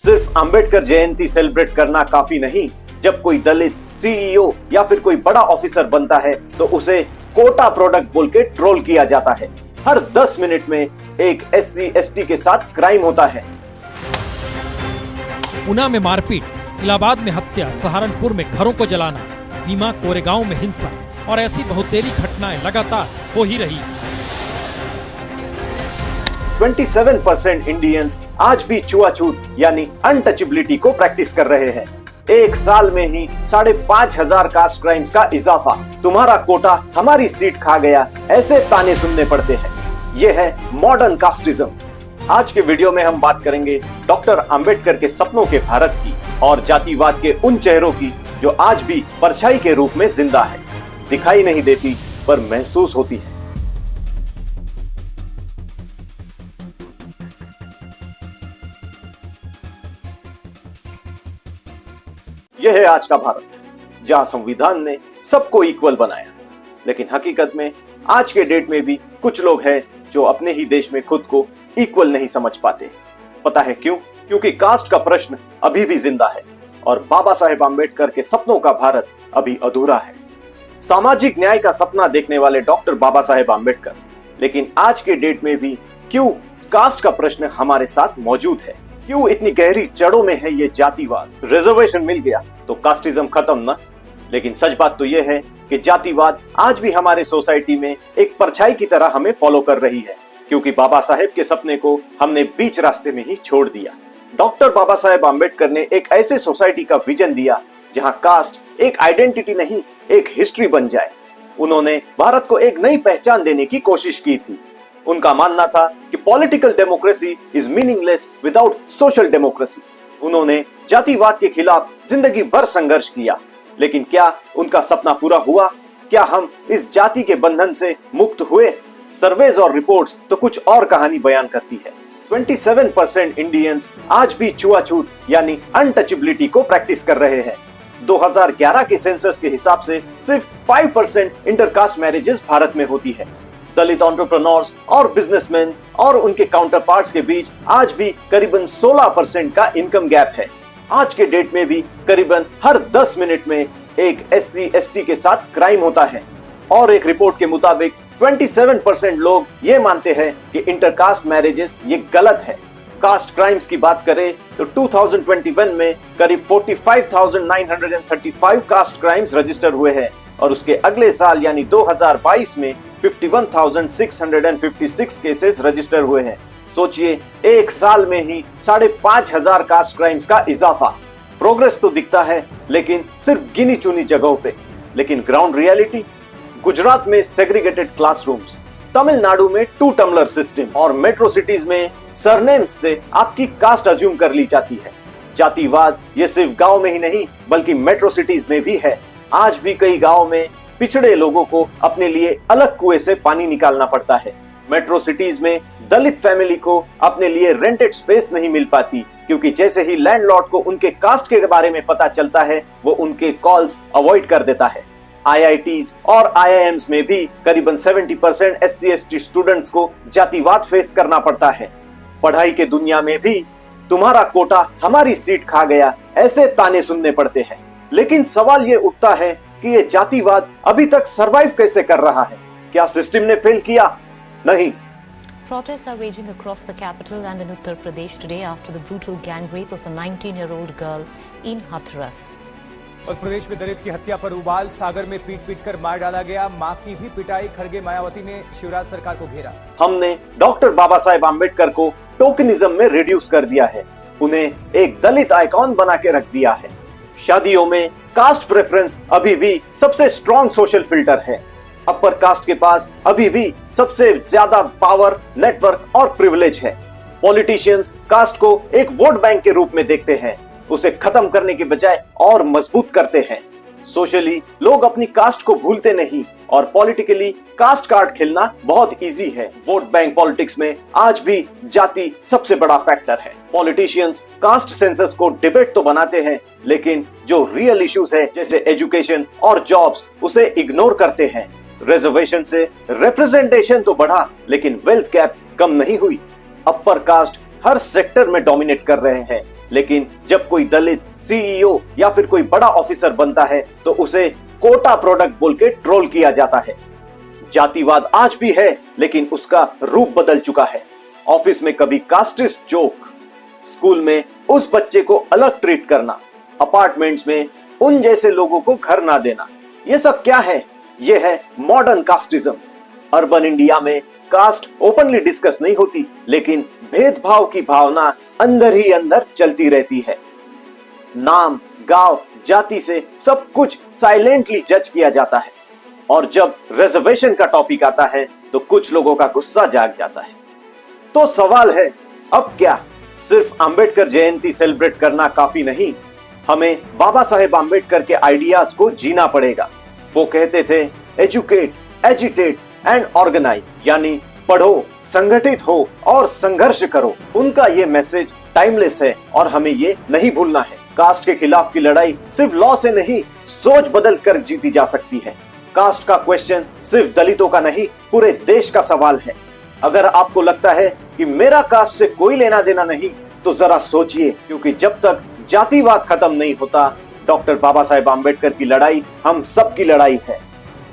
सिर्फ अंबेडकर जयंती सेलिब्रेट करना काफी नहीं। जब कोई दलित सीईओ या फिर कोई बड़ा ऑफिसर बनता है तो उसे कोटा प्रोडक्ट बोल के ट्रोल किया जाता है। हर 10 मिनट में एक SC ST के साथ क्राइम होता है। ऊना में मारपीट, इलाहाबाद में हत्या, सहारनपुर में घरों को जलाना, भीमा कोरेगांव में हिंसा और ऐसी बहुतेरी घटनाएं लगातार हो ही रही। 27% इंडियंस आज भी छुआछूत यानी अनटचेबिलिटी को प्रैक्टिस कर रहे हैं। एक साल में ही 5,500 कास्ट क्राइम्स का इजाफा। तुम्हारा कोटा हमारी सीट खा गया, ऐसे ताने सुनने पड़ते हैं। ये है मॉडर्न कास्टिज्म। आज के वीडियो में हम बात करेंगे डॉक्टर अंबेडकर के सपनों के भारत की और जातिवाद के उन चेहरों की जो आज भी परछाई के रूप में जिंदा है। दिखाई नहीं देती पर महसूस होती है। यह है आज का भारत, जहां संविधान ने सबको इक्वल बनाया, लेकिन हकीकत में आज के डेट में भी कुछ लोग हैं जो अपने ही देश में खुद को इक्वल नहीं समझ पाते। पता है क्यों? क्योंकि कास्ट का प्रश्न अभी भी जिंदा है और बाबा साहेब आम्बेडकर के सपनों का भारत अभी अधूरा है। सामाजिक न्याय का सपना देखने वाले डॉक्टर बाबा साहेब आम्बेडकर, लेकिन आज के डेट में भी क्यों कास्ट का प्रश्न हमारे साथ मौजूद है? क्यों इतनी गहरी जड़ों में है ये जातिवाद? रिजर्वेशन मिल गया तो कास्टिज्म खत्म ना? लेकिन सच बात तो ये है कि जातिवाद आज भी हमारे सोसाइटी में एक परछाई की तरह हमें फॉलो कर रही है, क्योंकि बाबा साहेब के सपने को हमने बीच रास्ते में ही छोड़ दिया। डॉक्टर बाबा साहेब आम्बेडकर ने एक ऐसे सोसाइटी का विजन दिया जहां कास्ट एक आइडेंटिटी नहीं, एक हिस्ट्री बन जाए। उन्होंने भारत को एक नई पहचान देने की कोशिश की थी। उनका मानना था कि political democracy is meaningless without social democracy. उन्होंने जातिवाद के खिलाफ जिंदगी भर संघर्ष किया, लेकिन क्या उनका सपना पूरा हुआ? क्या हम इस जाति के बंधन से मुक्त हुए? सर्वेज और रिपोर्ट्स तो कुछ और कहानी बयान करती है। 27% इंडियंस आज भी छुआछूत यानी अनटचेबिलिटी को प्रैक्टिस कर रहे हैं। 2011 के सेंसस के हिसाब से सिर्फ 5% इंटरकास्ट मैरिजेस भारत में होती है। दलित एंटरप्रेन्योर्स और बिजनेसमैन और उनके काउंटरपार्ट्स के बीच आज भी करीबन 16% का इनकम गैप है। आज के डेट में भी करीबन हर 10 मिनट में एक SC ST के साथ क्राइम होता है और एक रिपोर्ट के मुताबिक 27% लोग ये मानते हैं कि इंटरकास्ट मैरिजेस ये गलत है। कास्ट क्राइम्स की बात करें तो 2021 में करीब 45,935 कास्ट क्राइम्स रजिस्टर हुए हैं और उसके अगले साल यानी 2022 में 51,656 केसेस रजिस्टर हुए हैं। सोचिए, एक साल में ही 5,500 कास्ट क्राइम्स का इजाफा। प्रोग्रेस तो दिखता है लेकिन सिर्फ गिनी चुनी जगहों पे, लेकिन ग्राउंड रियलिटी? गुजरात में सेग्रीगेटेड क्लासरूम्स, तमिलनाडु में 2 टम्बलर सिस्टम और मेट्रो सिटीज में सरनेम्स से आपकी कास्ट अज्यूम कर ली जाती है। जातिवाद ये सिर्फ गांव में ही नहीं बल्कि मेट्रो सिटीज में भी है। आज भी कई गांव में पिछड़े लोगों को अपने लिए अलग कुएं से पानी निकालना पड़ता है। मेट्रो सिटीज में दलित फैमिली को अपने लिए रेंटेड स्पेस नहीं मिल पाती, क्योंकि जैसे ही लैंडलॉर्ड को उनके कास्ट के बारे में पता चलता है वो उनके कॉल्स अवॉइड कर देता है। IITs और IIMs में भी करीबन 70% SC ST स्टूडेंट्स को जातिवाद फेस करना पड़ता है। पढ़ाई के दुनिया में भी तुम्हारा कोटा हमारी सीट खा गया, ऐसे ताने सुनने पड़ते हैं। लेकिन सवाल ये उठता है कि ये जातिवाद अभी तक सरवाइव कैसे कर रहा है? क्या सिस्टम ने फेल किया? नहीं। Protests are raging across the capital and in Uttar Pradesh today after the brutal gang rape of a 19-year-old girl in Hathras. Uttar Pradesh में दलित की हत्या पर उबाल, सागर में पीट कर मार डाला गया, मां की भी पिटाई, खड़गे मायावती ने शिवराज सरकार को घेरा। हमने डॉक्टर बाबा साहेब आम्बेडकर को टोकनिज्म में रिड्यूस कर दिया है, उन्हें एक दलित आइकॉन बना के रख दिया है। शादियों में कास्ट प्रेफरेंस अभी भी सबसे स्ट्रॉन्ग सोशल फिल्टर है। अपर कास्ट के पास अभी भी सबसे ज्यादा पावर, नेटवर्क और प्रिविलेज है। पॉलिटिशियंस कास्ट को एक वोट बैंक के रूप में देखते हैं, उसे खत्म करने के बजाय और मजबूत करते हैं। सोशली लोग अपनी कास्ट को भूलते नहीं और पॉलिटिकली कास्ट कार्ड खेलना बहुत इजी है। वोट बैंक पॉलिटिक्स में आज भी जाति सबसे बड़ा फैक्टर है। पॉलिटिशियंस कास्ट सेंसस को डिबेट तो बनाते हैं, लेकिन जो रियल इश्यूज है जैसे एजुकेशन और जॉब्स उसे इग्नोर करते हैं। रिजर्वेशन से रिप्रेजेंटेशन तो बढ़ा, लेकिन वेल्थ गैप कम नहीं हुई। अपर कास्ट हर सेक्टर में डोमिनेट कर रहे हैं। लेकिन जब कोई दलित सीईओ या फिर कोई बड़ा ऑफिसर बनता है तो उसे कोटा प्रोडक्ट बोल के ट्रोल किया जाता है। जातिवाद आज भी है, लेकिन उसका रूप बदल चुका है। ऑफिस में कभी कास्टिस्ट जोक, स्कूल में उस बच्चे को अलग ट्रीट करना, अपार्टमेंट्स में उन जैसे लोगों को घर ना देना, ये सब क्या है? ये है मॉडर्न कास्टिज्म। अर्बन इंडिया में कास्ट ओपनली डिस्कस नहीं होती, लेकिन भेदभाव की भावना अंदर ही अंदर चलती रहती है। नाम, गांव, जाति से सब कुछ साइलेंटली जज किया जाता है, और जब रिजर्वेशन का टॉपिक आता है तो कुछ लोगों का गुस्सा जाग जाता है। तो सवाल है, अब क्या सिर्फ अंबेडकर जयंती सेलिब्रेट करना काफी नहीं? हमें बाबा साहेब अंबेडकर के आइडियाज को जीना पड़ेगा। वो कहते थे, एजुकेट, एजिटेट एंड ऑर्गेनाइज, यानी पढ़ो, संगठित हो और संघर्ष करो। उनका ये मैसेज टाइमलेस है और हमें ये नहीं भूलना है। कास्ट के खिलाफ की लड़ाई सिर्फ लॉ से नहीं, सोच बदल कर जीती जा सकती है। कास्ट का क्वेश्चन सिर्फ दलितों का नहीं, पूरे देश का सवाल है। अगर आपको लगता है कि मेरा कास्ट से कोई लेना देना नहीं, तो जरा सोचिए, क्योंकि जब तक जातिवाद खत्म नहीं होता, डॉक्टर बाबा साहेब आम्बेडकर की लड़ाई हम सब की लड़ाई है।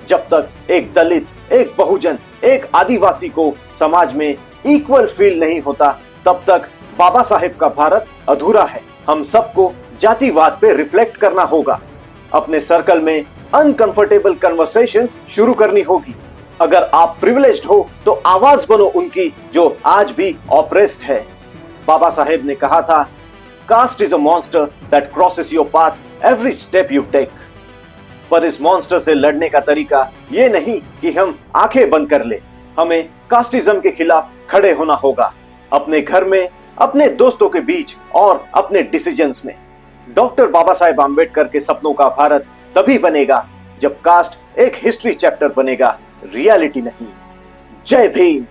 जब तक एक दलित, एक बहुजन, एक आदिवासी को समाज में इक्वल फील नहीं होता, तब तक बाबा साहेब का भारत अधूरा है। हम सबको जातिवाद पे रिफ्लेक्ट करना होगा। अपने सर्कल में अनकंफर्टेबल कन्वर्सेशंस शुरू करनी होगी। अगर आप प्रिविलेज्ड हो तो आवाज बनो उनकी जो आज भी ऑप्रेस्ड है। बाबा साहेब ने कहा था, caste is a monster that crosses your path every step you take. पर इस मॉन्स्टर से लड़ने का तरीका ये नहीं कि हम आंखें बंद कर ले। हमें कास्टिज्म के खिलाफ खड़े होना होगा, अपने घर में, अपने दोस्तों के बीच और अपने डिसीजंस में। डॉक्टर बाबा साहेब आम्बेडकर के सपनों का भारत तभी बनेगा जब कास्ट एक हिस्ट्री चैप्टर बनेगा, रियलिटी नहीं। जय भीम।